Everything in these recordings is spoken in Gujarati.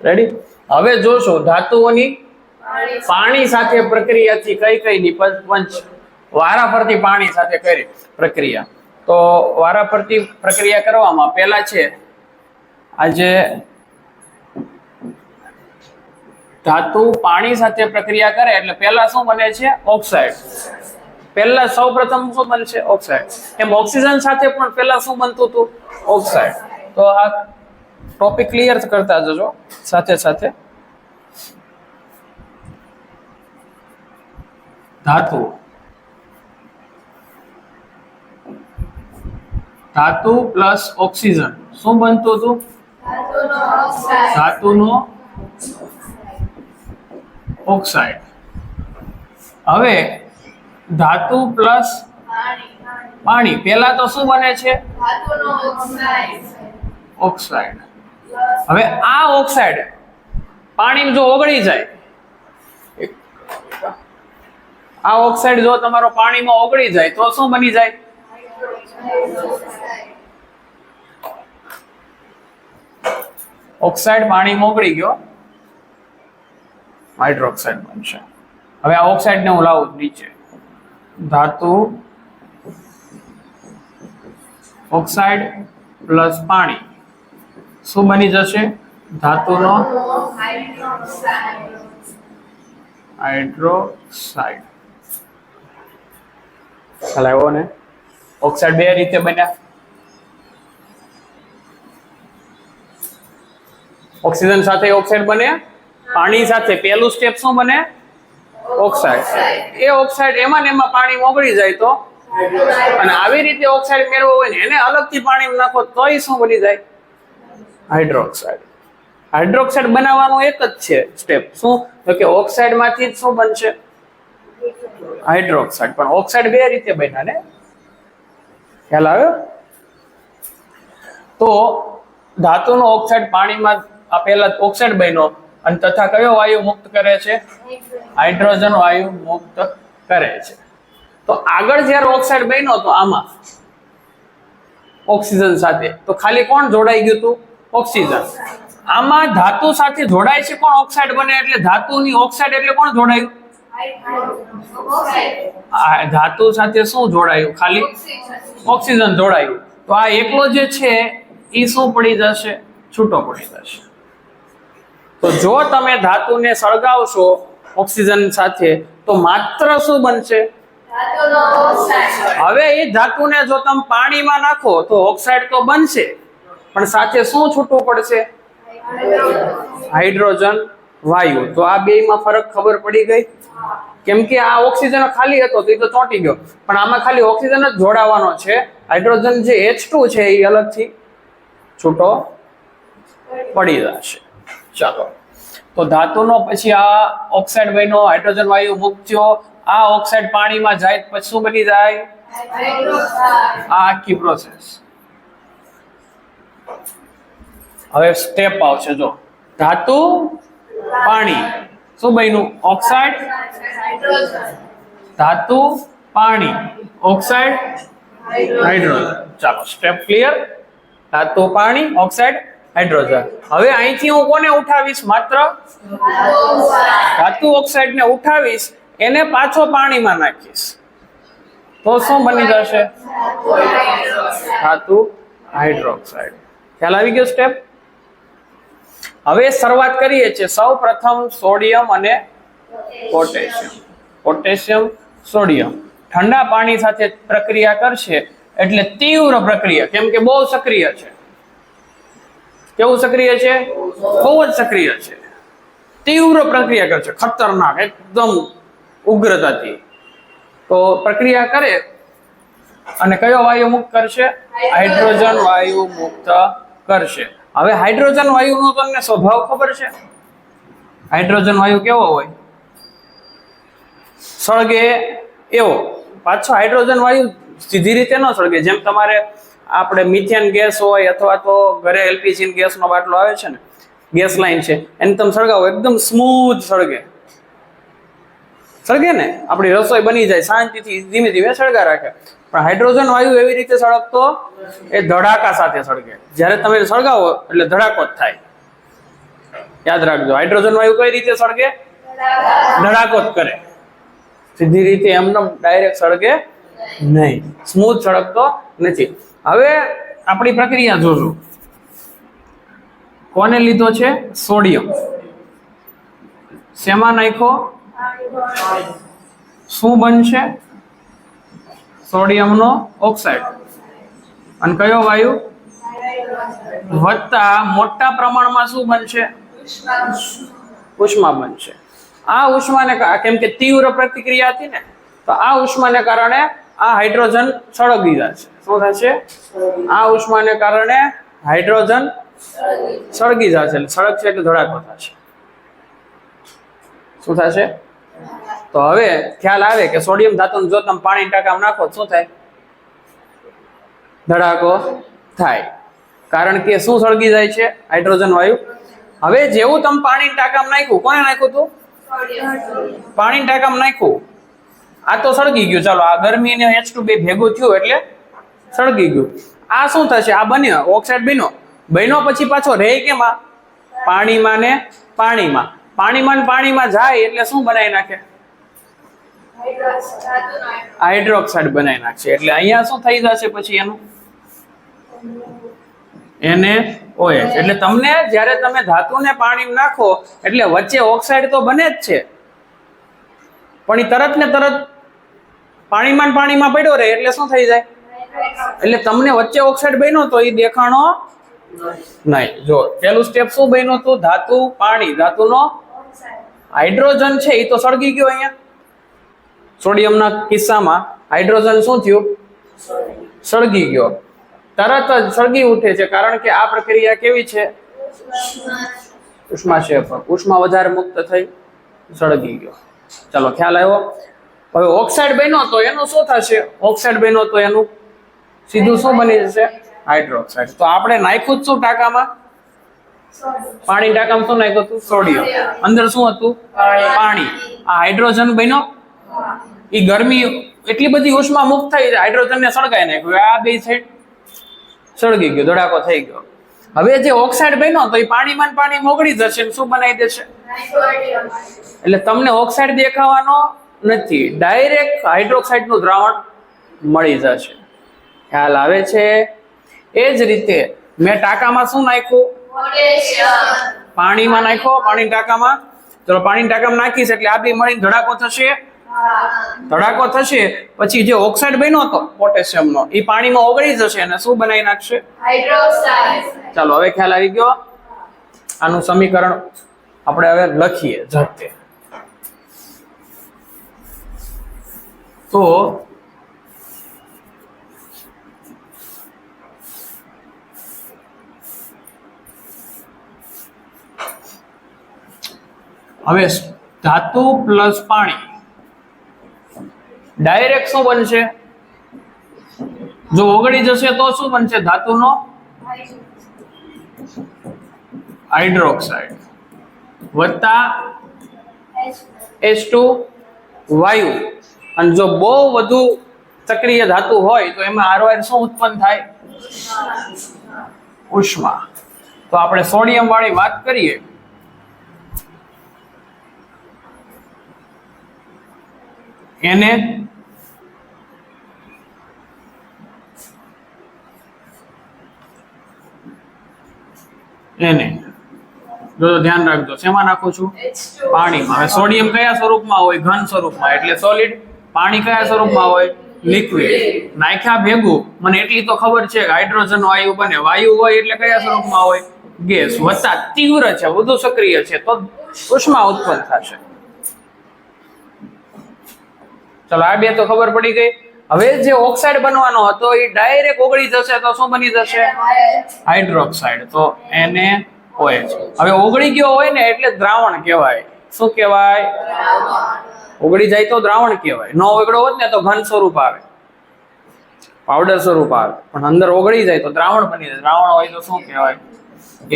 રેડી? હવે જોશો ધાતુઓની પાણી સાથે પ્રક્રિયાથી કઈ કઈ નિપંચ વારાફરતી પાણી સાથે કરી પ્રક્રિયા. તો વારાફરતી પ્રક્રિયા કરવામાં પહેલા છે આજે ધાતુ પાણી સાથે પ્રક્રિયા કરે એટલે પહેલા શું બને છે? ઓક્સાઇડ. પહેલા સૌપ્રથમ શું બનશે? ઓક્સાઇડ. એમ ઓક્સિજન સાથે પણ પહેલા શું બનતું હતું? ઓક્સાઇડ. તો આ ટોપિક ક્લિયર કરતા જજો સાથે સાથે. ધાતુ પ્લસ ઓક્સિજન શું બનતું હતું? ધાતુનો ઓક્સાઇડ. હવે ધાતુ પ્લસ પાણી પહેલા તો શું બને છે? ઓક્સાઇડ. હવે આ ઓક્સાઇડ પાણી જો ઓગળી જાય, આ ઓક્સાઇડ જો તમારો પાણીમાં ઓગળી જાય તો શું બની જાય? ઓક્સાઇડ પાણીમાં ઓગળી ગયો, હાઇડ્રોક્સાઇડ બનશે. હવે આ ઓક્સાઇડ ને હું લાવું નીચે. ધાતુ ઓક્સાઇડ પ્લસ પાણી શું બની જશે? ધાતુનો હાઇડ્રોક્સાઇડ. ખ્યાલ આવ્યો ને? ઓક્સાઇડ બે રીતે બન્યા. ઓક્સિજન સાથે ઓક્સાઇડ બને, પાણી સાથે પહેલું સ્ટેપ શું બને? ઓક્સાઇડ. એ ઓક્સાઇડ એમાં ને એમાં પાણી ઓગળી જાય તો, અને આવી રીતે ઓક્સાઇડ મેળવવો હોય ને એને અલગથી પાણી નાખો તોય શું બની જાય? હાઇડ્રોક્સાઇડ. હાઇડ્રોક્સાઇડ બનાવવાનું એક જ છે સ્ટેપ. શું? તો કે ઓક્સાઇડ માંથી શું બનશે? હાઇડ્રોક્સાઇડ. પણ ઓક્સાઇડ બે રીતે બન્યા ને? ખ્યાલ આવ્યો? તો ધાતુનો ઓક્સાઇડ પાણીમાં આ પહેલા ઓક્સાઇડ બન્યો અને તથા કયો વાયુ મુક્ત કરે છે? હાઇડ્રોજન વાયુ મુક્ત કરે છે. તો આગળ જ્યારે ઓક્સાઇડ બન્યો તો આમાં ઓક્સિજન સાથે તો ખાલી કોણ જોડાઈ ગયું હતું? ઓક્સિજન. આમાં ધાતુ સાથે જોડાય છે કોણ? ઓક્સાઇડ બને એટલે ધાતુની ઓક્સાઇડ એટલે કોણ જોડાયું? ધાતુ સાથે શું જોડાયું? ખાલી ઓક્સિજન જોડાયું. તો આ એકલો જે છે એ શું પડી જશે? છૂટો પડી જશે. તો જો તમે ધાતુને સળગાવશો ઓક્સિજન સાથે તો માત્ર શું બનશે? હવે એ ધાતુને જો તમે પાણીમાં નાખો તો ઓક્સાઇડ તો બનશે, પણ સાથે શું છૂટું પડશે? હાઇડ્રોજન વાયુ. તો આ બેમાં ફરક ખબર પડી ગઈ? કેમ કે આ ઓક્સિજન ખાલી હતો તો એ તો ચોંટી ગયો, પણ આમાં ખાલી ઓક્સિજન જ જોડાવાનો છે. હાઇડ્રોજન જે H2 છે એ અલગથી છૂટો પડી જશે. ચાલો, તો ધાતુનો પછી આ ઓક્સાઇડ બન્યો, હાઇડ્રોજન વાયુ મુક્ત થયો, આ ઓક્સાઇડ પાણીમાં જાય પછી શું બની જાય? આ આખી પ્રોસેસ. હવે સ્ટેપ આવશે જો ધાતુ પાણી શું બન્યું? ઓક્સાઇડ ધાતુ પાણી ઓક્સાઇડ હાઇડ્રોજન. ચાલો સ્ટેપ ક્લિયર. ધાતુ પાણી ઓક્સાઇડ હાઇડ્રોજન. હવે અહીંથી હું કોને ઉઠાવીશ? માત્ર ધાતુ ઓક્સાઇડ ને ઉઠાવીશ, એને પાછો પાણીમાં નાખીશ તો શું બની જશે? ધાતુ હાઇડ્રોક્સાઇડ. ખ્યાલ આવી ગયો સ્ટેપ? હવે શરૂઆત કરીએ છીએ. સૌ પ્રથમ સોડિયમ અને પોટેશિયમ. પોટેશિયમ સોડિયમ ઠંડા પાણી સાથે પ્રક્રિયા કરશે એટલે તીવ્ર પ્રક્રિયા, કેમ કે બહુ સક્રિય છે. કેવું સક્રિય છે? બહુ જ સક્રિય છે. તીવ્ર પ્રક્રિયા કરશે, ખતરનાક, એકદમ ઉગ્રતાથી. તો પ્રક્રિયા કરે અને કયો વાયુ મુક્ત કરશે? હાઇડ્રોજન વાયુ મુક્ત કરશે. હવે હાઇડ્રોજન વાયુનો તમને સ્વભાવ ખબર છે? હાઇડ્રોજન વાયુ કેવો હોય? સળગે એવો. પાછો હાઇડ્રોજન વાયુ સીધી રીતે ન સળગે. જેમ તમારે આપણે મિથેન ગેસ હોય અથવા તો ઘરે એલપીજી ગેસનો બાટલો આવે છે ને, ગેસ લાઈન છે, એને તમે સળગાવો એકદમ સ્મૂથ સળગે. સળગે ને? આપણી રસોઈ બની જાય શાંતિથી, ધીમે ધીમે સળગા રાખે. પણ હાઇડ્રોજન વાયુ એવી રીતે સળગતો, એ ધડાકા સાથે સળગે. જ્યારે તમે સળગાવો એટલે ધડાકો જ થાય. યાદ રાખજો, હાઇડ્રોજન વાયુ કઈ રીતે સળગે? ધડાકો જ કરે, સીધી રીતે એમને ડાયરેક્ટ સળગે નહીં, સ્મૂથ સળગતો નથી. હવે આપણી પ્રક્રિયા જોજો. કોને લીધો છે? સોડિયમ. શેમાં નાખો? શું બનશે? સોડિયમનો ઓક્સાઇડ. અને કયો વાયુ? વત્તા મોટા પ્રમાણમાં શું બનશે? ઉષ્મા બનશે. આ ઉષ્માને કેમ કે તીવ્ર પ્રતિક્રિયા હતી ને, તો આ ઉષ્માને કારણે આ હાઇડ્રોજન સળગી જશે. શું થશે? આ ઉષ્માને કારણે હાઇડ્રોજન સળગી જશે, એટલે સળગશે એટલે ધડાકો થશે. શું થશે? તો હવે ખ્યાલ આવે કે સોડિયમ ધાતુને જો તમે પાણી ટાંકામાં નાખો શું થાય? ધડાકો થાય, કારણ કે શું સળગી જાય છે? હાઇડ્રોજન વાયુ. હવે જેવું તમે પાણી ટાંકામાં નાખ્યું, કોને નાખ્યું હતું? પાણી ટાંકામાં નાખ્યું, આ તો સળગી ગયું. ચાલો, આ ગરમી ને H2 ભેગું થયું એટલે સળગી ગયું. આ શું થશે? આ બન્યો ઓક્સાઇડ બન્યો પછી પાછો રહે કેમાં? પાણીમાં ને પાણીમાં. પાણીમાં જાય એટલે શું બનાવી નાખે? હાઇડ્રોક્સાઇડ બનાવી નાખશે. એટલે અહીંયા શું થઈ જશે પછી એનું? NaOH. એટલે તમને જ્યારે તમે ધાતુને પાણીમાં નાખો એટલે વચ્ચે ઓક્સાઇડ તો બને જ છે, પણ એ તરત ને તરત પાણીમાં પડ્યો રહે એટલે શું થઈ જાય? એટલે તમને વચ્ચે ઓક્સાઇડ બન્યો તો એ દેખાણો નહીં. જો પેલું સ્ટેપ શું બન્યું હતું? ધાતુ પાણી, ધાતુનો હાઇડ્રોજન છે એ તો સળગી ગયો. અહીંયા સોડિયમના કિસ્સામાં હાઇડ્રોજન શું થયું? સળગી ગયો, તરત જ સળગી ઉઠે છે, કારણ કે આ પ્રક્રિયા કેવી છે? ઉષ્માક્ષેપક. ઉષ્મા વધારે મુક્ત થઈ સળગી ગયો. ચાલો, ખ્યાલ આવ્યો. હવે ઓક્સાઇડ બન્યો તો એનું શું થશે? ઓક્સાઇડ બન્યો તો એનું સીધું શું બની જશે? હાઇડ્રોક્સાઇડ. તો આપણે નાખ્યું શું ટાંકામાં? પાણી ટાંકામાં શું નાખ્યું હતું? સોડિયમ. અંદર શું હતું? પાણી. આ હાઇડ્રોજન બન્યો, એ ગરમી એટલી બધી ઉષ્મા મુક્ત થઈ હાઇડ્રોજન ને સળગાઈ નાખ્યું. આ બે સાઈડ સળગી ગયો, ધડાકો થઈ ગયો. હવે જે ઓક્સાઇડ બન્યો તો એ પાણી ઓગળી જશે, શું બનાવી દેશે? એટલે તમને ઓક્સાઇડ દેખાવાનો નથી, ડાયરેક્ટ હાઇડ્રોક્સાઇડ નું દ્રાવણ મળી જશે. ખ્યાલ આવે છે? એ જ રીતે મેં ટાંકામાં શું નાખ્યું? પાણીમાં નાખ્યો. પાણી ટાંકામાં, ચલો પાણી ટાંકામાં નાખીશ એટલે આ બે મળીને ધડાકો થશે. ધડાકો થશે પછી જે ઓક્સાઇડ બન્યો હતો પોટેશિયમનો, એ પાણીમાં ઓગળી જશે અને શું બનાવી નાખશે? હાઇડ્રોક્સાઇડ. ચાલો, હવે ખ્યાલ આવી ગયો. આનું સમીકરણ આપણે હવે લખીએ ઝડપે. તો હવે ધાતુ પ્લસ પાણી ડાયરેક્ટ શું બનશે? જો ઓગળી જશે તો શું બનશે? ધાતુનો હાઇડ્રોક્સાઇડ વત્તા H2 વાયુ. અને જો બહુ વધુ સક્રિય ધાતુ હોય તો એમાં આરવાર શું ઉત્પન્ન થાય? ઉષ્મા. તો આપણે સોડિયમ વાળી વાત કરીએ. એને જો ધ્યાન રાખજો, શેમાં નાખું છું? પાણીમાં. હવે સોડિયમ કયા સ્વરૂપમાં હોય? ઘન સ્વરૂપમાં, એટલે સોલિડ. પાણી કયા સ્વરૂપમાં હોય? લિક્વિડ. નાખ્યા ભેગું મને એટલી તો ખબર છે કે હાઇડ્રોજન વાયુ બને. વાયુ હોય એટલે કયા સ્વરૂપમાં હોય? ગેસ. વત્તા તીવ્ર છે, વધુ સક્રિય છે, તો ઉષ્મા ઉત્પન્ન થશે. ચલો, આ બે તો ખબર પડી ગઈ. હવે જે ઓક્સાઇડ બનવાનો હતો એ ડાયરેક્ટ ઓગળી જશે તો શું બની જશે? હાઇડ્રોક્સાઇડ. તો NaOH. હવે ઓગળી ગયો હોય ને એટલે દ્રાવણ કહેવાય. શું કહેવાય? ઓગળી જાય તો દ્રાવણ કહેવાય. ન ઓગળો હોત ને તો ઘન સ્વરૂપ આવે, પાવડર સ્વરૂપ આવે, પણ અંદર ઓગળી જાય તો દ્રાવણ બની જાય. દ્રાવણ હોય તો શું કહેવાય?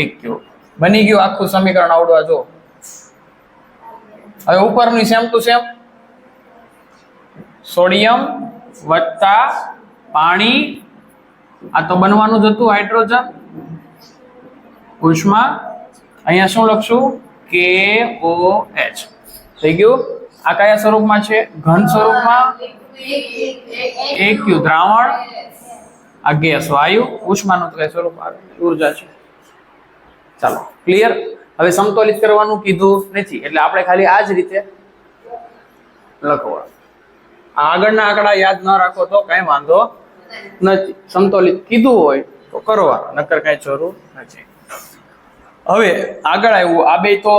એક્યુ. બની ગયું આખું સમીકરણ. આવડવા જો. હવે ઉપરની સેમ ટુ સેમ સોડિયમ વત્તા પાણી, આ તો બનવાનું જ હતું હાઇડ્રોજન. ઉષ્મા અહીંયા શું લખશું? KOH થઈ ગયું. આ કયા સ્વરૂપમાં છે? ઘન સ્વરૂપમાં. AQ દ્રાવણ, આ ગેસ વાયુ, ઉષ્માનું કઈ સ્વરૂપ આવે? ઉર્જા છે. ચાલો ક્લિયર. હવે સમતોલિત કરવાનું કીધું નથી એટલે આપણે ખાલી આ જ રીતે લખવા. આગળના આંકડા યાદ ન રાખો તો કઈ વાંધો નથી. સમતોલિત કીધું હોય તો કરવા, નકર કઈ જરૂર નથી. હવે આગળ આવ્યું, આ બે તો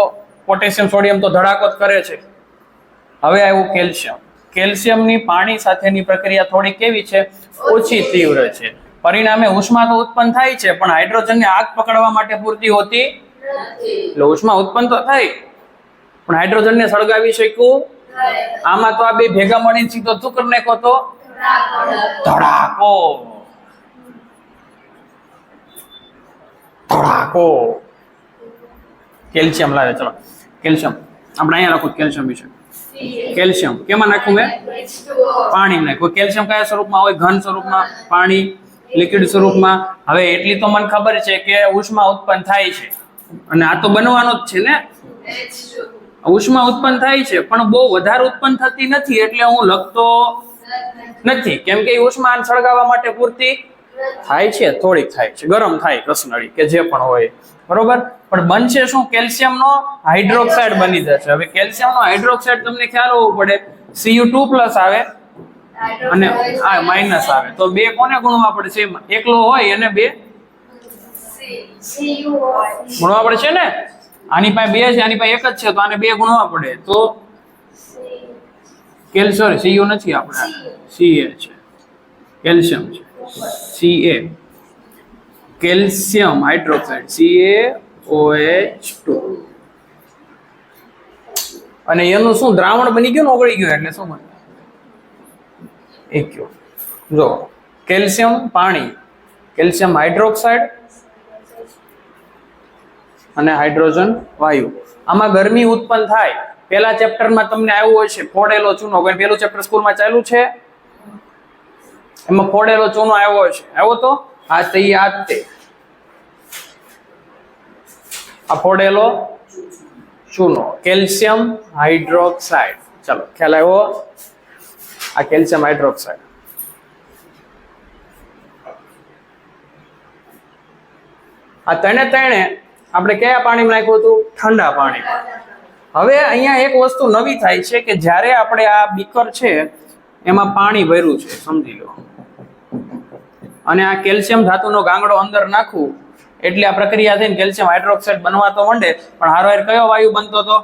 પોટેશિયમ સોડિયમ તો ધડાકો જ કરે છે. હવે આવ્યું કેલ્શિયમ. કેલ્શિયમની પાણી સાથેની પ્રક્રિયા થોડી કેવી છે? ઓછી તીવ્ર છે. પરિણામે ઉષ્મા તો ઉત્પન્ન થાય છે પણ હાઇડ્રોજનને આગ પકડવા માટે પૂરતી હોતી નથી. એટલે ઉષ્મા ઉત્પન્ન તો થાય પણ હાઇડ્રોજનને સળગાવી શકવું. આમાં તો આ બે ભેગા મળીને સીધો શું કરી નાખો તો ધડાકો. ધડાકો. કેલ્શિયમ લાવે. ચલો કેલ્શિયમ આપણે અહીંયા લખું કેલ્શિયમ વિશે. કેલ્શિયમ કેમાં નાખું મેં? પાણી નાખું. કેલ્શિયમ કયા સ્વરૂપમાં હોય? ઘન સ્વરૂપમાં. પાણી લિક્વિડ સ્વરૂપમાં. હવે એટલી તો મને ખબર છે કે ઉષ્મા ઉત્પન્ન થાય છે અને આ તો બનવાનો જ છે ને. ઉષ્મા ઉત્પન્ન થાય છે પણ બહુ વધારે ઉત્પન્ન થતી નથી એટલે હું લખતો નથી કેમ કે ઉષ્મા સળગાવવા માટે પૂરતી થાય છે. થોડીક થાય છે, ગરમ થાય કસનળી કે જે પણ હોય બરોબર. પણ બનશે શું? કેલ્શિયમનો હાઇડ્રોક્સાઇડ બની જશે. હવે કેલ્શિયમનો હાઇડ્રોક્સાઇડ તમને ખ્યાલ હોવો પડે, Cu2+ આવે અને આ માઇનસ આવે તો બે કોને ગુણવા પડશે? એકલો હોય અને બે ગુણવા પડશે ને. આની પાસે બે છે, આની પાસે એક જ છે તો આને બે ગુણવા પડે તો Cu નથી આપણે, Ca છે. કેલ્શિયમ છે Ca, કેલ્શિયમ હાઇડ્રોક્સાઇડ CaOH2 અને એનું શું દ્રાવણ બની ગયું ને, ઓગળી ગયું એટલે શું બને? AQ. જો કેલ્શિયમ પાણી, કેલ્શિયમ હાઇડ્રોક્સાઇડ અને હાઇડ્રોજન વાયુ. આમાં ગરમી ઉત્પન્ન થાય. પહેલા ચેપ્ટરમાં તમને આવ્યું હશે ફોડેલો ચૂનો. કોઈ પહેલું ચેપ્ટર સ્કૂલમાં ચાલુ છે એમાં ફોડેલો ચૂનો આવ્યો હશે. આવ્યો તો આ તે યાદ તે આ ફોડેલો ચૂનો કેલ્શિયમ હાઇડ્રોક્સાઇડ. ચાલો ખ્યાલ આવ્યો? આ કેલ્શિયમ હાઇડ્રોક્સાઇડ. આ ત્રણે આપણે કયા પાણીમાં નાખ્યું હતું? ઠંડા પાણી. હવે અહીંયા એક વસ્તુ નવી થાય છે કે જ્યારે આપણે આ બીકર છે એમાં પાણી ભર્યું છે સમજી લો અને આ કેલ્શિયમ ધાતુનો ગાંગડો અંદર નાખવું એટલે આ પ્રક્રિયા થઈને કેલ્શિયમ હાઇડ્રોક્સાઇડ બનવા તો માંડે પણ હારો કયો વાયુ બનતો હતો?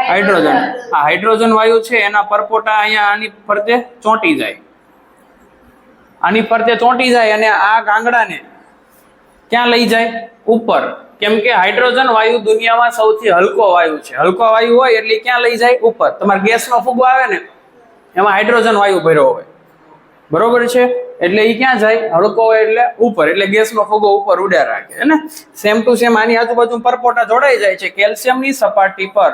હાઇડ્રોજન. આ હાઇડ્રોજન વાયુ છે એના પરપોટા અહીંયા આની ફરતે ચોંટી જાય. આની ફરતે ચોંટી જાય અને આ ગાંગડાને ક્યાં લઈ જાય? ઉપર. કેમ કે હાઇડ્રોજન વાયુ દુનિયામાં સૌથી હલકો વાયુ છે. હલકો વાયુ હોય એટલે ક્યાં લઈ જાય? ઉપર. તમારે ગેસનો ફુગ્ગો આવે ને એમાં હાઇડ્રોજન વાયુ ભર્યો હોય બરોબર છે એટલે એ ક્યાં જાય? હલકો હોય એટલે ઉપર. એટલે ગેસનો ફુગ્ગો ઉપર ઉડ્યા રાખે ને. સેમ ટુ સેમ આની આજુબાજુ પરપોટા જોડાઈ જાય છે. કેલ્શિયમની સપાટી પર,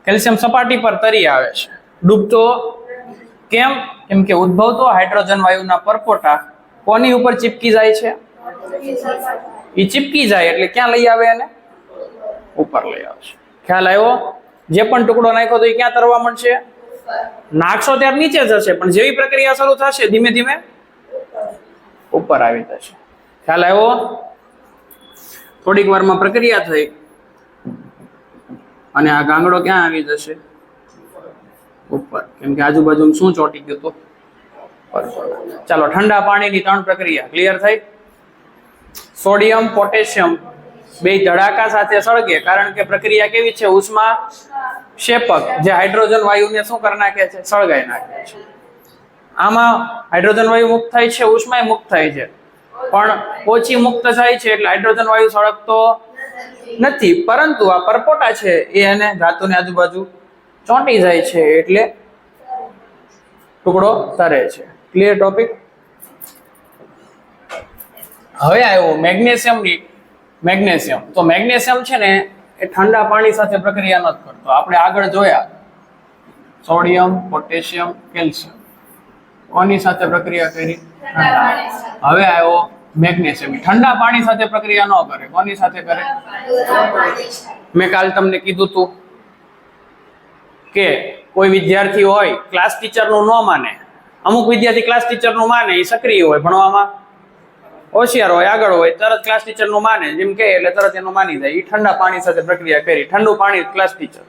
કેલ્શિયમ સપાટી પર તરી આવે છે, ડૂબતો. કેમ? કેમ કે ઉદ્ભવતો હાઇડ્રોજન વાયુના પરપોટા કોની ઉપર ચીપકી જાય છે? એ ચીપકી જાય એટલે ક્યાં લઈ આવે? એને ઉપર લઈ આવશે. ખ્યાલ આવ્યો? જે પણ ટુકડો નાખ્યો તો એ ક્યાં તરવા મળશે? નાખશો ત્યારે નીચે જશે પણ જેવી પ્રક્રિયા શરૂ થશે ધીમે ધીમે ઉપર આવી જશે. ખ્યાલ આવ્યો? થોડીક વારમાં પ્રક્રિયા થઈ અને આ ગાંગડો ક્યાં આવી જશે? ઉપર. કેમ કે આજુબાજુ શું ચોંટી ગયું તો? ચાલો ઠંડા પાણીની 3 પ્રક્રિયા ક્લિયર થઈ. સોડિયમ પોટેશિયમ બે ધડાકા સાથે સળગે કારણ કે પ્રક્રિયા કેવી છે? ઉષ્મા ક્ષેપક જે હાઇડ્રોજન વાયુને શું કરી નાખે છે? સળગાઈ નાખે છે. આમાં હાઇડ્રોજન વાયુ મુક્ત થાય છે, ઉષ્માય મુક્ત થાય છે પણ ઓછી મુક્ત થાય છે એટલે હાઇડ્રોજન વાયુ સળગતો નથી પરંતુ આ પરપોટા છે એ એને ધાતુની આજુબાજુ ચોંટી જાય છે એટલે ટુકડો તરે છે. Clear topic? હવે આવ્યું મેગ્નેશિયમની. મેગ્નેશિયમ તો મેગ્નેશિયમ છે ને એ ઠંડા પાણી સાથે પ્રક્રિયા નથી કરતો. આપણે આગળ જોયા સોડિયમ, પોટેશિયમ, કેલ્શિયમ કોની સાથે પ્રક્રિયા કરી? હવે આવ્યો મેગ્નેશિયમ ઠંડા પાણી સાથે પ્રક્રિયા ન કરે. કોની સાથે કરે? મેં કાલ તમને કીધું તું કે કોઈ વિદ્યાર્થી હોય ક્લાસ ટીચરનું ન માને, અમુક વિદ્યાર્થી ક્લાસ ટીચરનું માને, એ સક્રિય હોય, ભણવામાં હોશિયાર હોય, આગળ હોય, તરત ક્લાસ ટીચરનું માને, જેમ કે એટલે તરત એનું માની જાય. એ ઠંડા પાણી સાથે પ્રક્રિયા કરી, ઠંડુ પાણી ક્લાસ ટીચર.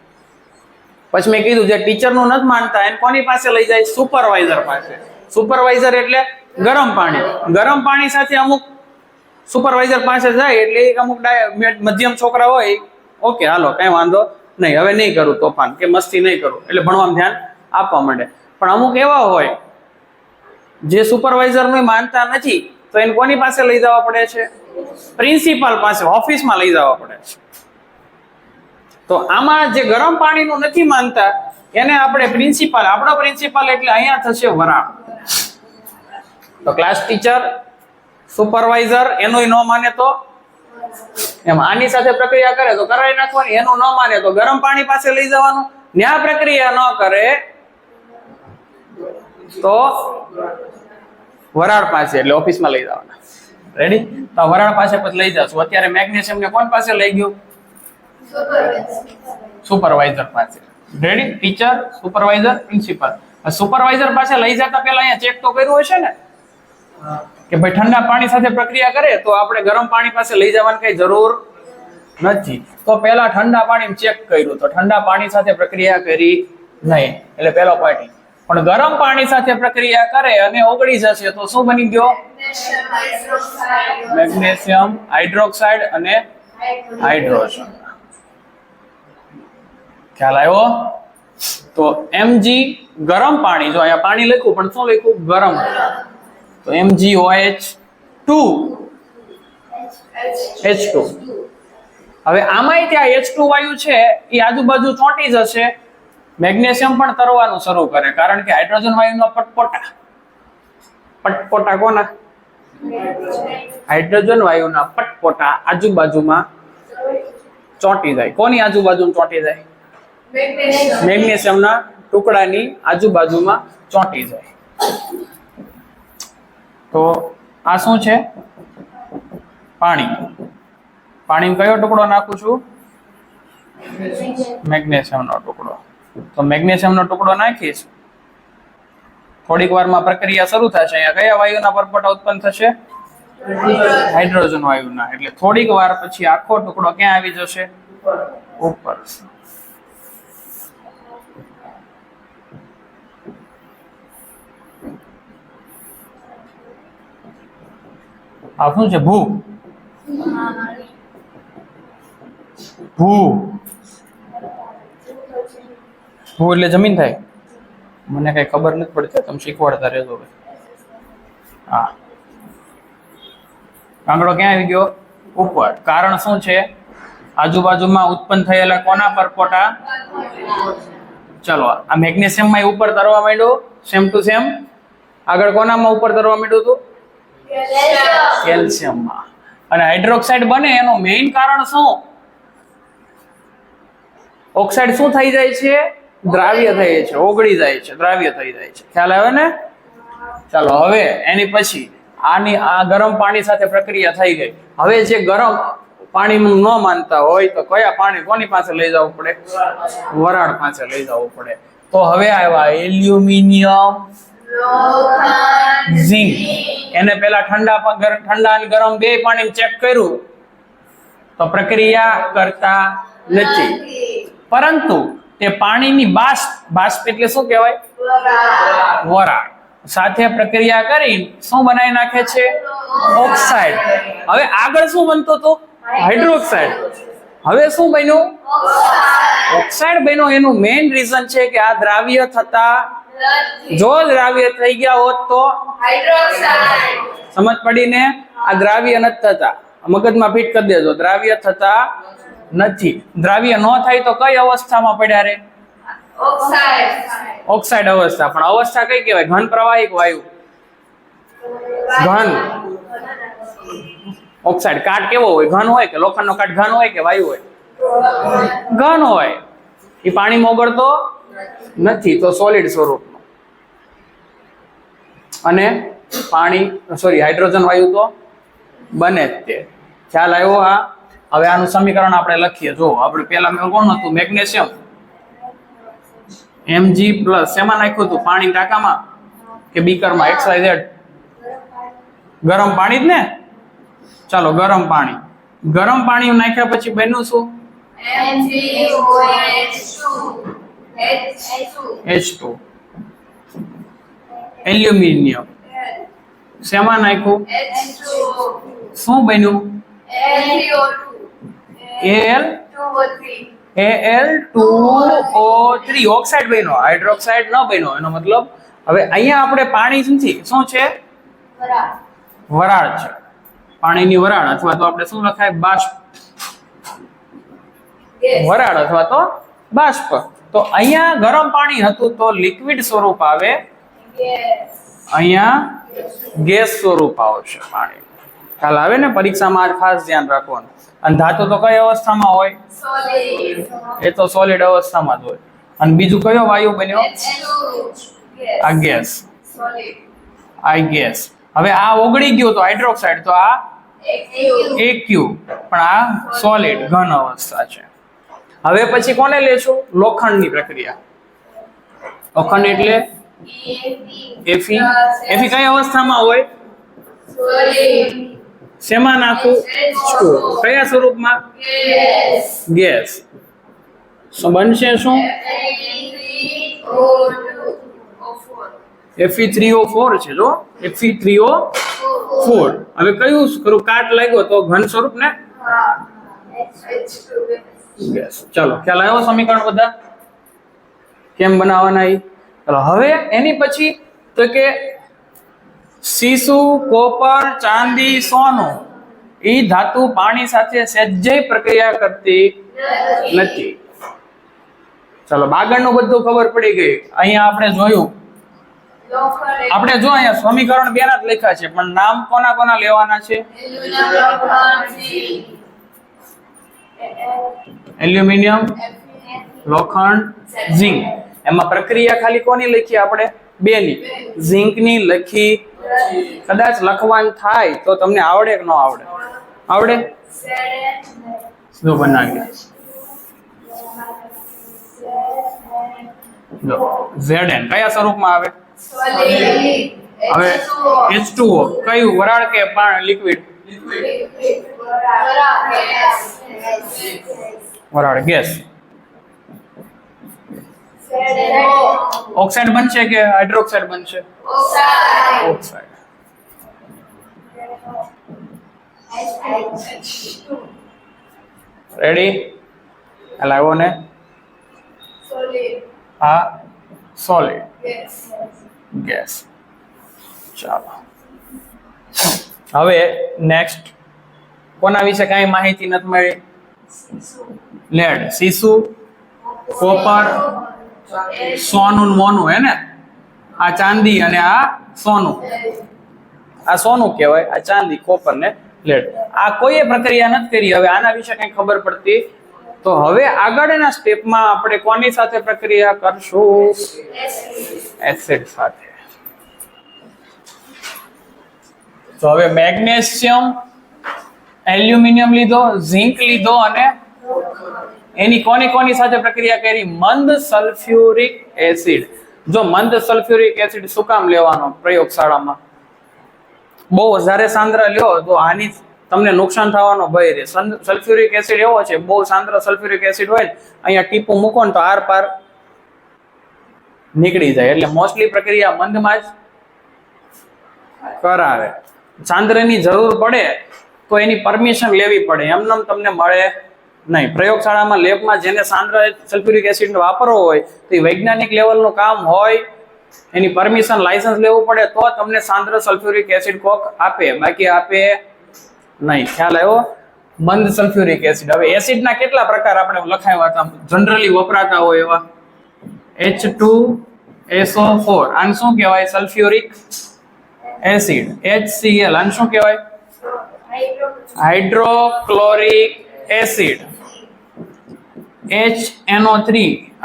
પછી મેં કીધું જે ટીચરનું નથી માનતા એને કોની પાસે લઈ જાય? સુપરવાઇઝર પાસે. સુપરવાઇઝર એટલે ગરમ પાણી. ગરમ પાણી સાથે અમુક સુપરવાઇઝર પાસે જાય એટલે એક અમુક મધ્યમ છોકરા હોય, ઓકે હાલો કઈ વાંધો નહીં, હવે નહીં કરું તોફાન કે મસ્તી નહીં કરું, એટલે ભણવામાં ધ્યાન આપવા માંડે. પણ અમુક એવા હોય જે સુપરવાઇઝરનું માનતા નથી, તો એને કોની પાસે લઈ જવા પડે છે? પ્રિન્સિપાલ પાસે, ઓફિસમાં લઈ જવા પડે છે. તો આમાં જે ગરમ પાણીનું નથી માનતા એને આપણે પ્રિન્સિપાલ, આપણો પ્રિન્સિપાલ એટલે અહીંયા થશે વરાળ. તો ક્લાસ ટીચર, સુપરવાઇઝર એનું ન માને તો એમ આની સાથે પ્રક્રિયા કરે તો કરાવી નાખવાની, એનું ન માને તો ગરમ પાણી પાસે લઈ જવાનું, ન્યા પ્રક્રિયા ન કરે તો વરાળ પાસે એટલે ઓફિસમાં લઈ જવાના. રેડી? તો વરાળ પાસે પછી લઈ જશું. અત્યારે મેગ્નેશિયમ ને કોણ પાસે લઈ ગયું? સુપરવાઇઝર પાસે. Ready? Teacher, supervisor, principal. Supervisor પાસે લઈ જતા પહેલા અહીંયા ચેક તો કર્યું હશે ને કે ભાઈ ઠંડા પાણી સાથે પ્રક્રિયા કરે તો આપણે ગરમ પાણી પાસે લઈ જવાની કઈ જરૂર નથી. તો પહેલા ઠંડા પાણી ચેક કર્યું તો ઠંડા પાણી સાથે પ્રક્રિયા કરી નહીં, એટલે પહેલો પોઈન્ટ. પણ ગરમ પાણી સાથે પ્રક્રિયા કરે અને ઓગળી જશે તો શું બની ગયો? મેગ્નેશિયમ હાઇડ્રોક્સાઇડ અને હાઇડ્રોજન. ખ્યાલ આવ્યો? તો Mg ગરમ પાણી, જો અહીંયા પાણી લખ્યું પણ શું લખ્યું? ગરમ. તો MgOH2 H2. હવે આમાંય ત્યાં H2 વાયુ છે એ આજુબાજુ ચોંટી જશે, મેગ્નેશિયમ પણ તરવાનું શરૂ કરે, કારણ કે હાઇડ્રોજન વાયુના પટપોટા કોના? હાઇડ્રોજન વાયુના પટપોટા આજુબાજુમાં ચોંટી જાય. કોની આજુબાજુ ચોંટી જાય? મેગ્નેશિયમના ટુકડાની આજુબાજુમાં ચોંટી જાય. તો આ શું છે? પાણી. પાણીમાં કયો ટુકડો નાખું છું? મેગ્નેશિયમનો ટુકડો. તો મેગ્નેશિયમનો ટુકડો નાખીશ, થોડીક વારમાં પ્રક્રિયા શરૂ થશે. અહીંયા કયા વાયુના પરપોટા ઉત્પન્ન થશે? હાઇડ્રોજન વાયુના. એટલે થોડીક વાર પછી આખો ટુકડો ક્યાં આવી જશે? ઉપર. આ શું છે? ભૂ. ભૂ ભૂ એટલે જમીન થાય. મને કઈ ખબર નથી પડતી, તમે શીખવાડતા રહેજો. હા, કાંગડો ક્યાં આવી ગયો? ઉપર. કારણ શું છે? આજુબાજુમાં ઉત્પન્ન થયેલા કોના પરપોટા? ચલો, આ મેગ્નેશિયમમાં ઉપર તરવા માંડ્યું, સેમ ટુ સેમ. આગળ કોનામાં ઉપર તરવા માંડ્યું હતું? કેલ્શિયમમાં. અને હાઇડ્રોક્સાઇડ બને એનું મેઇન કારણ શું? ઓક્સાઇડ શું થઈ જાય છે? દ્રાવ્ય થઈ છે, ઓગળી જાય છે, દ્રાવ્ય થઈ જાય છે. ખ્યાલ આવે ને? ચાલો, હવે એની પછી આ ગરમ પાણી સાથે પ્રક્રિયા થઈ ગઈ. હવે જે ગરમ પાણી ન માનતા હોય તો કયા પાણી કોની પાસે લઈ જવું પડે? વરાળ પાસે લઈ જવું પડે. તો હવે આવ્યા એલ્યુમિનિયમ, ઝિંક. એને પેલા ઠંડા અને ગરમ બે પાણી ચેક કર્યું તો પ્રક્રિયા કરતા નથી, પરંતુ તે પાણીની બાષ્પ એટલે શું કહેવાય? વરાળ સાથે પ્રક્રિયા કરી શું બનાવી નાખે છે? ઓક્સાઇડ. હવે આગળ શું બનતું હતું? હાઇડ્રોક્સાઇડ. હવે શું બન્યું? ઓક્સાઇડ બન્યો. એનું મેઇન રીઝન છે કે આ દ્રાવ્ય થતા, જો દ્રાવ્ય થઈ ગયા હોત તો હાઇડ્રોક્સાઇડ. સમજ પડીને? આ દ્રાવ્ય નથી થતા, મગજમાં ફિટ કરી દેજો. દ્રાવ્ય થતા નથી. દ્રાવ્ય ન થાય તો કઈ અવસ્થામાં પડ્યા રે? ઓક્સાઇડ અવસ્થા. પણ અવસ્થા કઈ કહેવાય? ઘન પ્રવાહિક વાયુ. ઘન. ઓક્સાઇડ કાટ કેવો હોય? ઘન હોય કે લોખંડનો કાટ ઘન હોય કે વાયુ હોય? ઘન હોય. એ પાણીમાં ઓગળતો નથી, તો સોલિડ સ્વરૂપનો. અને હાઇડ્રોજન વાયુ તો બને જ તે. ખ્યાલ આવ્યો? આ હવે આનું સમીકરણ આપણે લખીએ. જો આપણે પેલા કોણ હતું? મેગ્નેશિયમ Mg પ્લસ શેમાં નાખ્યું હતું? પાણી ટાંકામાં કે બીકરમાં? XYZ ગરમ પાણી જ ને. ચાલો ગરમ પાણી. ગરમ પાણી નાખ્યા પછી બન્યું શું? H2. એલ્યુમિનિયમ શેમાં નાખ્યું? શું બન્યું? Al2O3 ઓક્સાઇડ બન્યો, હાઇડ્રોક્સાઇડ ન બન્યો. એનો મતલબ હવે અહીંયા આપણે પાણી નથી, શું છે? વરાળ છે. પાણીની વરાળ અથવા તો આપણે શું લખાય? બાષ્પ. વરાળ અથવા તો બાષ્પ. તો અહીંયા ગરમ પાણી હતું તો લિક્વિડ સ્વરૂપ આવે, અહીંયા ગેસ સ્વરૂપ આવશે પાણી. ખ્યાલ આવે ને? પરીક્ષામાં ખાસ ધ્યાન રાખવાનું. અને ધાતુ તો કઈ અવસ્થામાં હોય? એ તો સોલિડ અવસ્થામાં જ હોય. અને બીજું કયો વાયુ બન્યો? આ ગેસ. આ ગેસ. હવે આ ઓગળી ગયો તો હાઇડ્રોક્સાઇડ, તો આ AQ, પણ આ સોલિડ ઘન અવસ્થા છે. હવે પછી કોને લેશું? લોખંડની પ્રક્રિયા. લોખંડ એટલે Fe. Fe કઈ અવસ્થામાં હોય? શેમાં નાખું? કયા સ્વરૂપમાં? ગેસ. શું બનશે? શું? Fe3O4 છે. જો Fe3O4. હવે કયું સ્વરૂપ? કાટ લાગ્યો તો ઘન સ્વરૂપ ને. ગેસ. ચલો ખ્યાલ આવ્યો? સમીકરણ બધા કેમ બનાવવાના? ચલો હવે એની પછી તો કે સીસુ, કોપર, ચાંદી, સોનું એ ધાતુ પાણી સાથે સહેજે પ્રક્રિયા કરતી નથી. ચલો આગળનું બધું ખબર પડી ગઈ. અહીંયા આપણે જોયું, આપણે જો અહીંયા સમીકરણ બે ના જ લખ્યા છે, પણ નામ કોના કોના લેવાના છે? એલ્યુમિનિયમ, લોખંડ, ઝિંક. એમાં પ્રક્રિયા ખાલી કોની લખી આપણે? બે ની. ઝિંક ની લખી. કદાચ લખવાનું થાય તો તમને આવડે કે ન આવડે? આવડે? શું બનાવીએ? જો Zn કયા સ્વરૂપમાં આવે? હવે H2O કયું? વરાળ કે લિક્વિડ? વરાળ. ગેસ. ઓક્સાઇડ બનશે કે હાઇડ્રોક્સાઇડ બનશે? ઓક્સાઇડ. રેડી? લાવો ને. આ સોલિડ ગેસ. ચાલો હવે નેક્સ્ટ કોના વિશે કઈ માહિતી નથી મળી? લેડ, સીસુ, કોપર, સોનું, મોનું, હે ને? આ ચાંદી અને આ સોનું. આ સોનું કહેવાય, આ ચાંદી, કોપર ને લેડ. આ કોઈએ પ્રક્રિયા નથી કરી. હવે આના વિશે કઈ ખબર પડતી તો હવે આગળના સ્ટેપમાં આપણે કોની સાથે પ્રક્રિયા કરશું? એસિડ સાથે. તો હવે મેગ્નેશિયમ, એલ્યુમિનિયમ લીધો, ઝિંક લીધો અને એની કોની સાથે પ્રક્રિયા કરી? મંદ સલ્ફ્યુરિક એસિડ. જો મંદ સલ્ફ્યુરિક એસિડ શું કામ લેવાનો પ્રયોગશાળામાં? બહુ વધારે સાંદ્ર લ્યો તો આની તમને નુકસાન થવાનો ભય રહે. સલ્ફ્યુરિક એસિડ એવો છે, બહુ સાંદ્ર સલ્ફ્યુરિક એસિડ હોય ને, અહીંયા ટીપું મૂકો ને તો આર પાર નીકળી જાય. એટલે મોસ્ટલી પ્રક્રિયા મંદમાં જ કરાવે. સાંદ્રની જરૂર પડે તો એની પરમિશન લેવી પડે, એમનેમ તમને મળે નહીં. પ્રયોગશાળામાં લેબમાં જેને સાંદ્ર સલ્ફ્યુરિક એસિડ વાપરવો હોય તો એ વૈજ્ઞાનિક લેવલનું કામ હોય, એની પરમિશન લાયસન્સ લેવું પડે તો તમને સાંદ્ર સલ્ફ્યુરિક એસિડ કોક આપે, બાકી આપે નહીં. ખ્યાલ આવ્યો? મંદ સલ્ફ્યુરિક એસિડ. હવે એસિડના કેટલા પ્રકાર આપણે લખાવ્યા હતા, જનરલી વપરાતા હોય એવા? H2SO4 આને શું કહેવાય? Sulphuric acid. HCl આને શું કહેવાય? Hydrochloric acid. HNO3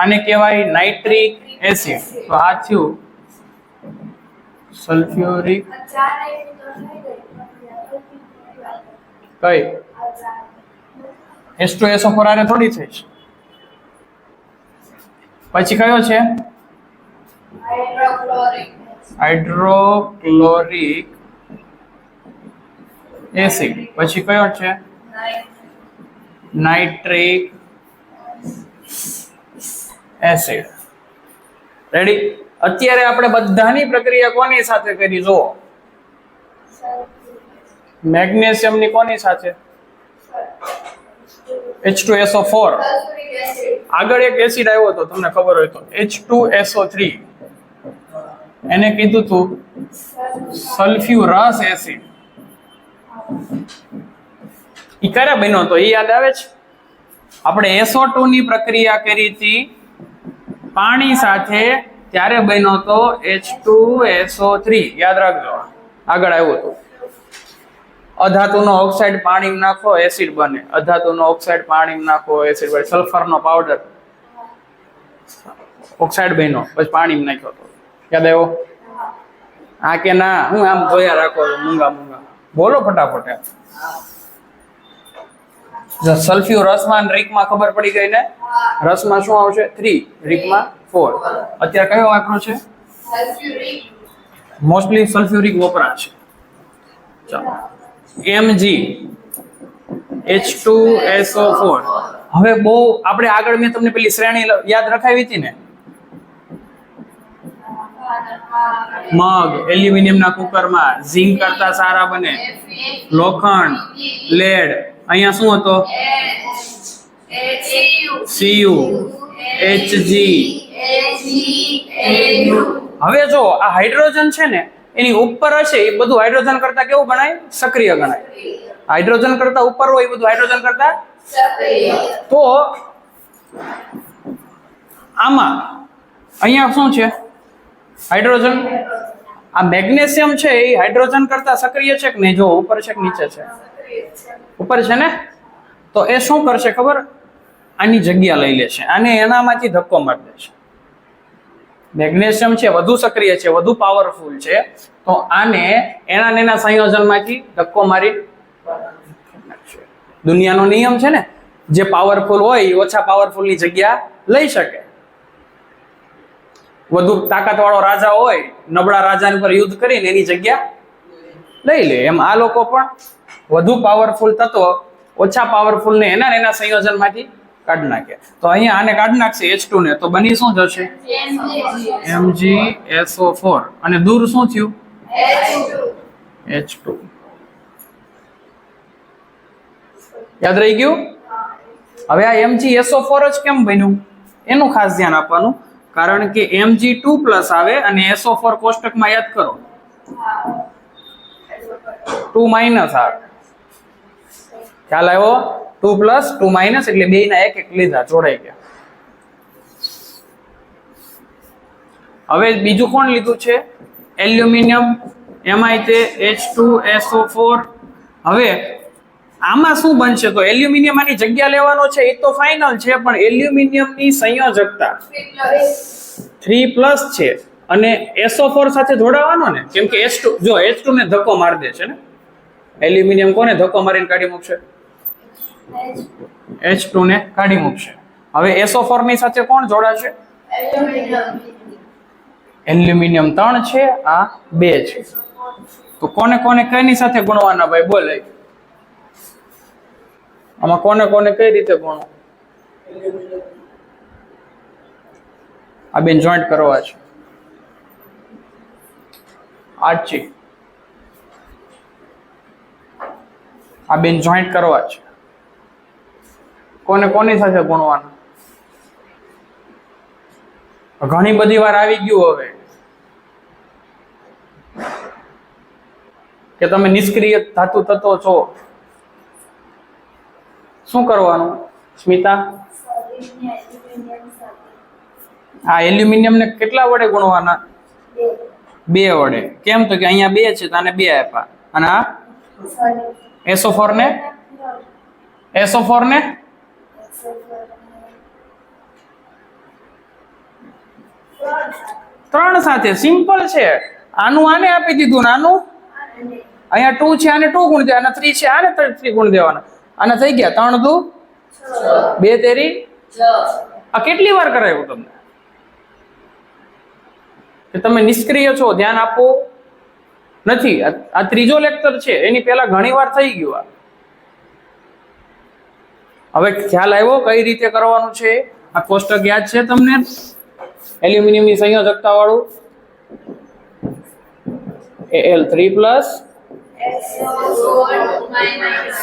આને કહેવાય નાઇટ્રિક એસિડ. તો આ થયું સલ્ફ્યુરિક કઈ H2SO4 આરે થોડી થઈ છે. પછી કયો છે હાઇડ્રોક્લોરિક એસિડ. પછી કયો છે નાઇટ્રિક એસિડ. રેડી. અત્યારે આપણે બધાની પ્રક્રિયા કોની સાથે કરી જો મેગ્નેશિયમ ની કોની સાથે H2SO4. આગળ એક એસિડ આવ્યો હતો તમને ખબર હોય તો H2SO3 એને કીધું તું સલ્ફ્યુરસ એસિડ. ઈ ક્યારે બન્યો તો એ યાદ આવે છે? આપણે SO2 ની પ્રક્રિયા કરી હતી પાણી સાથે ત્યારે બન્યો તો H2SO3. યાદ રાખજો. આગળ આવ્યો તો અધાતુનો ઓક્સાઇડ પાણીમાં નાખો એસિડ બને. અધાતુનો ઓક્સાઇડ પાણીમાં નાખો એસિડ બને. સલ્ફરનો પાવડર ઓક્સાઇડ બન્યો પછી પાણીમાં નાખ્યો તો યાદ આવ્યો? હા કે ના? હું આમ જોયા રાખો મૂંગા મૂંગા બોલો ફટાફટ. સલ્ફ્યુર રસમાં રીકમાં ખબર પડી ગઈ ને? રસમાં શું આવશે 3, રીકમાં 4. અત્યારે કયો વાપરો છે? મોસ્ટલી સલ્ફ્યુરિક વપરાશે. ચાલો Mg H2SO4. હવે બહુ આપણે આગળ મેં તમને પેલી શ્રેણી યાદ રખાવી હતી ને? મગ એલ્યુમિનિયમના કુકરમાં ઝિંક કરતા સારા બને. લોખંડ લેડ. અહીંયા શું હતો? Cu Hg. હવે જો આ હાઇડ્રોજન છે ને એની ઉપર હશે એ બધું હાઇડ્રોજન કરતા કેવું ગણાય? સક્રિય ગણાય. હાઇડ્રોજન કરતા ઉપર હોય એ બધું હાઇડ્રોજન કરતા સક્રિય. તો આમાં અહીંયા શું છે? હાઇડ્રોજન. આ મેગ્નેશિયમ છે એ હાઇડ્રોજન કરતા સક્રિય છે કે નહીં? જો ઉપર છે કે નીચે છે? ઉપર છે ને? તો એ શું કરશે ખબર? આની જગ્યા લઈ લેશે. આને એનામાંથી ધક્કો મારી દેશે. મેગ્નેશિયમ છે વધુ સક્રિય છે, વધુ પાવરફુલ છે, તો આને એના સંયોજનમાંથી ધક્કો મારી નાખશે. દુનિયાનો નિયમ છે ને, જે પાવરફુલ હોય એ ઓછા પાવરફુલની જગ્યા લઈ શકે. વધુ તાકાતવાળો રાજા હોય, નબળા રાજાની પર યુદ્ધ કરીને એની જગ્યા લઈ લે. એમ આ લોકો પણ વધુ પાવરફુલ તત્વ ઓછા પાવરફુલ ને એના સંયોજનમાંથી કાઢી નાખે. તો અહીંયા આને કાઢી નાખશે H2 ને, તો બની શું જશે? MgSO4. અને દૂર શું થયું? H2. યાદ રહી ગયું? હવે આ MgSO4 જ કેમ બન્યું એનું ખાસ ધ્યાન આપવાનું, કારણ કે Mg2+ આવે અને SO4 કોષ્ટકમાં યાદ કરો 2- આવે. ખ્યાલ આવ્યો? 2+, 2- એટલે બેયના એક લીધા, જોડાઈ ગયા. હવે બીજું કોણ લીધું છે? એલ્યુમિનિયમ. એમાંય તે H2SO4. હવે આમાં શું બનશે? તો એલ્યુમિનિયમ આની જગ્યા લેવાનો છે એ તો ફાઇનલ છે, પણ એલ્યુમિનિયમની સંયોજકતા 3+ છે અને SO4 સાથે જોડાવાનો ને, કેમ કે H2 જો H2 ને ધક્કો મારી દે છે ને, એલ્યુમિનિયમ કોને ધક્કો મારીને કાઢી મૂકશે? H2 ને કાઢી મૂકશે. હવે SO4 ની સાથે કોણ જોડાશે? એલ્યુમિનિયમ 3 છે, આ 2 છે. તો કોને કોને કઈની સાથે ગુણવાના ભાઈ? બોલે આમાં કોને કોને કઈ રીતે ગુણો? આ બેન જોઈન્ટ કરવા છે. આછી આ બેન જોઈન્ટ કરવા છે. કોને કોની સાથે ગુણવાના? ઘણી બધી વાર આવી ગયું હવે કે તમે નિષ્ક્રિય ધાતુ તત્વો છો. શું કરવાનું સ્મિતા? આ એલ્યુમિનિયમ ને કેટલા વડે ગુણવાના? 2 વડે. કેમ? તો કે અહીંયા 2 છે તો આને 2 આપ્યા, અને આ SO4 ને 3 સાથે. સિમ્પલ છે. આનું આને આપી દીધું ને આનું અહીંયા 2 છે, આને 2 ગુણ દેવાના, 3 છે, આને 3 ગુણ દેવાના. આના થઈ ગયા 3 દુ 2 તેરી 6. આ કેટલી વાર કરાયું તમને કે તમે નિષ્ક્રિય છો, ધ્યાન આપો નથી? આ ત્રીજો લેક્ચર છે, એની પહેલા ઘણી વાર થઈ ગયું. હવે ખ્યાલ આવ્યો કઈ રીતે કરવાનું છે? આ કોષ્ટક યાદ છે તમને? એલ્યુમિનિયમની સંયોજકતા વાળું Al3+.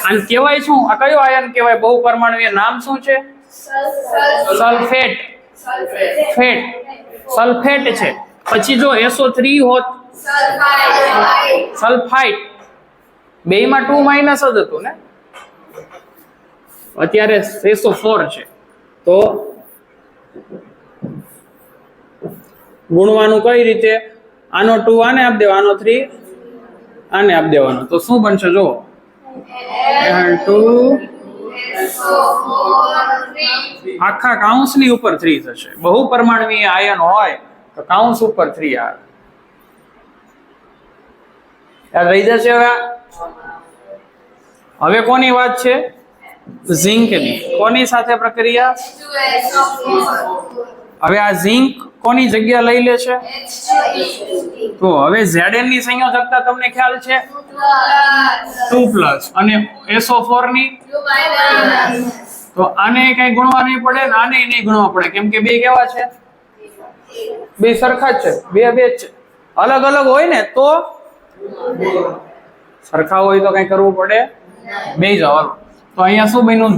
આને કહેવાય શું? આ કયો આયન કહેવાય? બહુ પરમાણુય નામ શું છે? સલ્ફેટ. સલ્ફેટ છે. પછી જો SO3 હોત સલ્ફાઇટ. બેયમાં 2 માઇનસ જ હતું ને, અત્યારે SO4 છે. તો ગુણવાનું કઈ રીતે? આનો 2 આને આપી દેવાનો, આનો 3 આને આપી દેવાનો. તો શું બનશે? જો Al2 આખા કાઉન્સની ઉપર 3 થશે. બહુ પરમાણુય આયન હોય તો કાઉન્સ ઉપર 3 આવે. યાદ રહી જશે. હવે કોની વાત છે? ઝિંકની. કોની સાથે પ્રક્રિયા? હવે આ ઝિંક કોની જગ્યા લઈ લે છે? તો હવે Zn ની સંયોજકતા તમને ખ્યાલ છે? 2+ અને SO4 ની. તો આને કઈ ગુણવા નહીં પડે ને આને નહીં ગુણવા પડે, કેમ કે બે કેવા છે? બે સરખા જ છે. બે જ છે. અલગ અલગ હોય ને તો સરખા હોય તો કઈ કરવું પડે બે જાવ. તો અહીંયા શું બન્યું?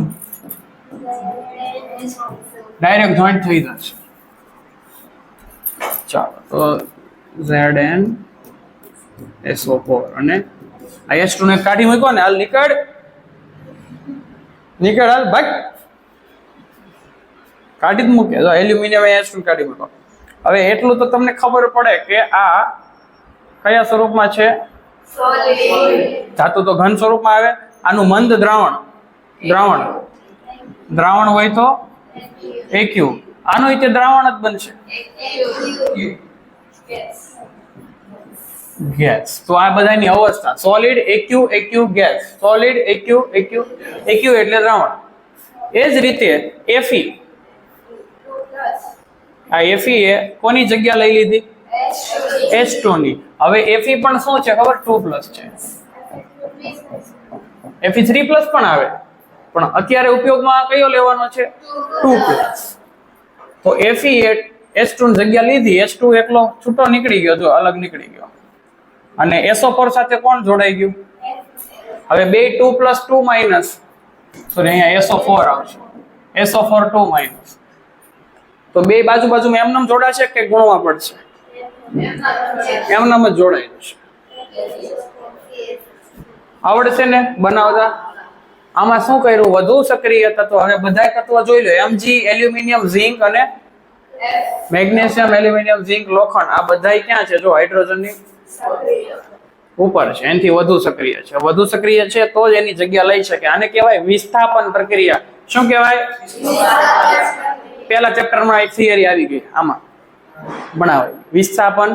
ડાયરેક્ટ જોઈન્ટ થઈ જશે. ચાલો, તો Zn SO4 અને H2 ને કાઢી મૂકો ને. હાલ નીકળ હાલ ભાગ. કાઢી જ મૂકે. જો એલ્યુમિનિયમ H2 કાઢી મૂકો. હવે એટલું તો તમને ખબર પડે કે આ કયા સ્વરૂપમાં છે? ધાતુ તો ઘન સ્વરૂપમાં આવે. આનું મંદ દ્રાવણ હોય તો AQ. આનું રીતે દ્રાવણ જ બનશે ગેસ. તો આ બધાની અવસ્થા solid AQ gas, solid AQ એટલે દ્રાવણ. એ જ રીતે Fe. આ Fe એ કોની જગ્યા લઈ લીધી? H2 ની. હવે Fe પણ શું છે ખબર? 2+ છે. Fe 3+ પણ આવે, પણ અત્યારે ઉપયોગમાં કયો લેવાનો છે? 2+. તો Fe એ H2 ની જગ્યા લીધી. H2 એકલો છૂટો નીકળી ગયો, જો અલગ નીકળી ગયો. અને SO4 સાથે કોણ જોડાઈ ગયું? હવે બે 2+2- સોરી, અહીંયા SO4 આવશે. SO4 2-. તો બે બાજુમાં એમનેમ જોડાશે કે ગુણવા પડશે? એમનેમ જ જોડાઈ જશે. આવડશે ને બનાવતા? આમાં શું કર્યું? વધુ સક્રિય તત્વો. હવે બધા તત્વો જોઈ લો. Mg, એલ્યુમિનિયમ, ઝિંક અને મેગ્નેશિયમ, એલ્યુમિનિયમ, ઝિંક, લોખંડ. આ બધા ક્યાં છે? જો હાઇડ્રોજનની ઉપર છે. એનાથી વધુ સક્રિય છે. વધુ સક્રિય છે તો જ એની જગ્યા લઈ શકે. આને કહેવાય વિસ્થાપન પ્રક્રિયા. શું કહેવાય? પહેલા ચેપ્ટરમાં એક થિયરી આવી ગઈ આમાં બનાવાય, વિસ્થાપન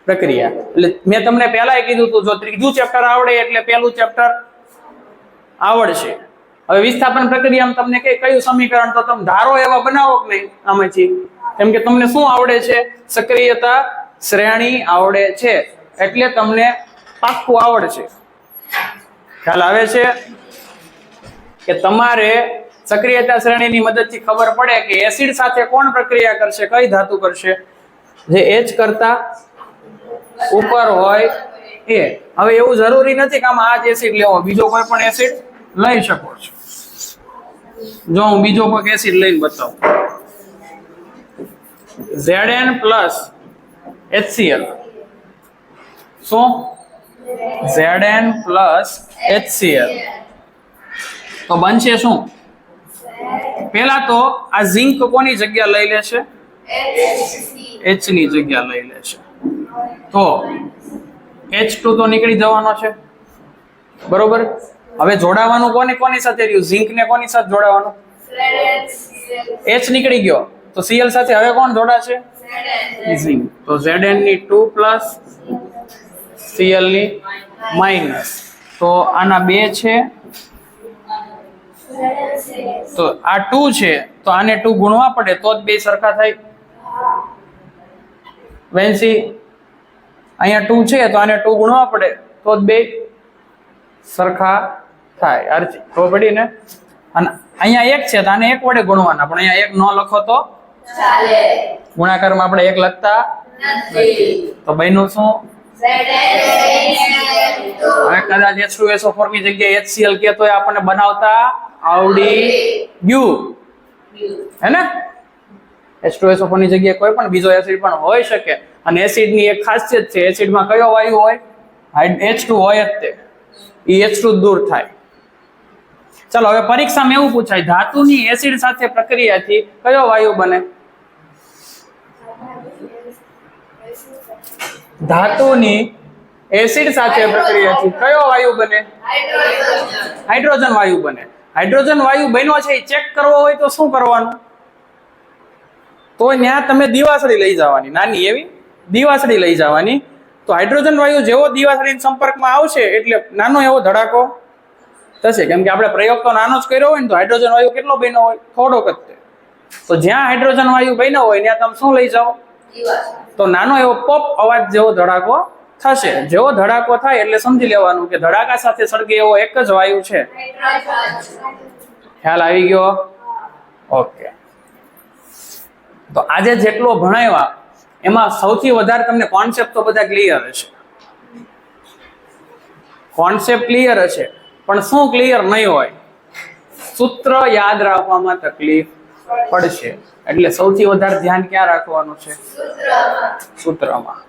પ્રક્રિયા. એટલે મેં તમને પહેલા કીધું હતું, જો ત્રીજું ચેપ્ટર આવડે એટલે પહેલું ચેપ્ટર આવડશે. હવે વિસ્થાપન પ્રક્રિયામાં તમને કયું સમીકરણ તો તમે ધારો એવા બનાવો કે નહીં આમાંથી? કેમ કે તમને શું આવડે છે? સક્રિયતા શ્રેણી આવડે છે, એટલે તમને પાક્કું આવડશે. ખ્યાલ આવે છે કે તમારે સક્રિયતા શ્રેણીની મદદથી ખબર પડે કે એસિડ સાથે કોણ પ્રક્રિયા કરશે, કઈ ધાતુ કરશે, જે H કરતા ઉપર હોય એ. હવે એવું જરૂરી નથી કે આમાં આ જ એસિડ લેવો, બીજો કોઈ પણ એસિડ લઈ શકો છો. જો હું બીજો કોઈ એસિડ લઈને બતાવું. Zn plus HCl. શું? Zn plus HCl. તો બનશે શું? પહેલા તો આ ઝિંક કોની જગ્યા લઈ લેશે? H ની જગ્યા લઈ લેશે. તો H2 તો નીકળી જવાનો છે, બરોબર. હવે જોડાવાનું કોની સાથે રહ્યું? ઝિંક ને કોની સાથે જોડાવાનું? H નીકળી ગયો તો Cl સાથે હવે કોણ જોડાશે? ઝિંક. તો Zn ની 2+ Cl ની માઇનસ, તો આના 2 છે, તો આ 2 છે, તો આને 2 ગુણવા પડે તો જ બે સરખા થાય. વેન્સી અહીંયા 2 છે તો આને 2 ગુણવા પડે તો જ બે સરખા થાય. અરજી ખબર પડી ને? અને અહીંયા 1 છે તો આને 1 વડે ગુણવાના, પણ અહીંયા 1 ન લખો તો ચાલે. ગુણાકારમાં આપણે 1 લખતા નથી, તો બન્યું શું? હવે કદાચ H2SO4 ની જગ્યાએ HCl કે તો આપણને બનાવતા આવડી ગયું, હે ને? H2SO4 ની જગ્યાએ કોઈ પણ બીજો એસિડ પણ હોઈ શકે, અને એસિડ ની એક ખાસિયત છે, એસિડમાં કયો વાયુ હોય? H2 હોય જ તે, એ H2 દૂર થાય. ચાલો હવે પરીક્ષામાં એવું પૂછાય, ધાતુની એસિડ સાથે પ્રક્રિયાથી કયો વાયુ બને? ધાતુની એસિડ સાથે પ્રક્રિયાથી કયો વાયુ બને? હાઇડ્રોજન વાયુ બને. હાઇડ્રોજન વાયુ બન્યો છે એ ચેક કરવો હોય તો શું કરવાનું? તો ત્યાં તમે દીવાસળી લઈ જવાની, નાની એવી દીવાસળી લઈ જવાની. તો હાઇડ્રોજન વાયુ જેવો દીવાસળીના સંપર્કમાં આવશે એટલે નાનો એવો ધડાકો થશે, કેમ કે આપણે પ્રયોગ તો નાનો જ કર્યો હોય ને, તો હાઇડ્રોજન વાયુ કેટલો બન્યો હોય? થોડોક જ તે. તો જ્યાં હાઇડ્રોજન વાયુ બન્યો હોય ત્યાં તમે શું લઈ જાઓ? તો નાનો એવો પોપ અવાજ જેવો ધડાકો થશે. જેવો ધડાકો થાય એટલે સમજી લેવાનું કે ધડાકા સાથે સળગે એવો એક જ વાયુ છે. ખ્યાલ આવી ગયો? ઓકે. તો આજે જેટલો ભણાવ્યા એમાં સૌથી વધારે તમને કોન્સેપ્ટ તો બધા ક્લિયર હશે, કોન્સેપ્ટ ક્લિયર હશે, પણ શું ક્લિયર નહીં હોય? સૂત્ર યાદ રાખવામાં તકલીફ પડશે. એટલે સૌથી વધારે ધ્યાન ક્યાં રાખવાનું છે? સૂત્રમાં.